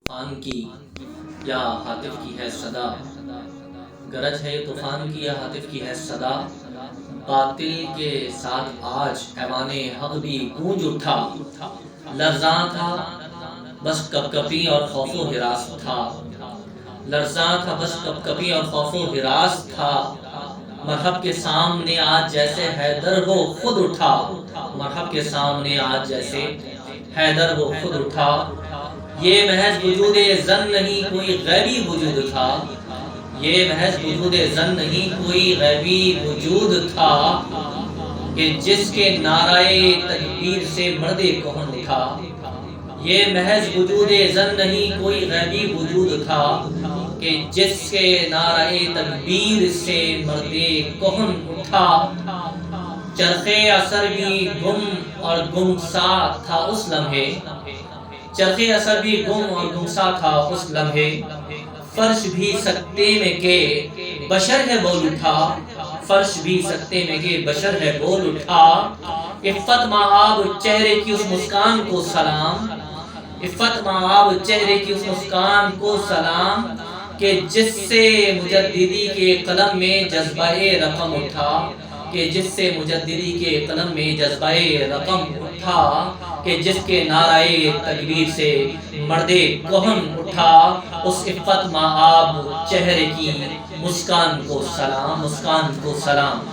طوفان کی یا ہاتف کی ہے صدا، گرج ہے یہ طوفان کی یا ہاتف کی ہے صدا، باطل کے ساتھ آج ایوان حق بھی گونج اٹھا، لرزاں تھا بس کپ کپی اور خوف و ہراس تھا، لرزاں تھا بس کپ کپی اور خوف و ہراس تھا، مرحب کے سامنے آج جیسے حیدر وہ خود اٹھا، مرحب کے سامنے آج جیسے حیدر وہ خود اٹھا، یہ محض وجود زن نہیں کوئی غیبی وجود تھا، یہ محض وجود زن نہیں کوئی غیبی وجود تھا، کہ جس کے نعرہ تکبیر سے مرد کہن اٹھا، یہ محض وجود زن نہیں کوئی غیبی وجود تھا، کہ جس کے نعرہ تکبیر سے مرد کہن اٹھا، چرخ اثر بھی گم اور گمسا تھا اس لمحے، چرخ اثر بھی گم اور گمسا تھا اس لمحے، فرش بھی سکتے میں کہ بشر ہے بول اٹھا، فرش بھی سکتے میں کہ بشر ہے بول اٹھا، عفت مآب چہرے کی اس مسکان کو سلام، عفت مآب چہرے کی اس مسکان کو سلام، کہ جس سے مجددی کے قلم میں جذبہ رقم اٹھا، کہ جس سے مجددی کے قلم میں جذبہ رقم اٹھا، کہ جس کے نعرہ تکبیر سے مرد کہن اٹھا، اس عفت مآب چہرے کی مسکان کو سلام، مسکان کو سلام۔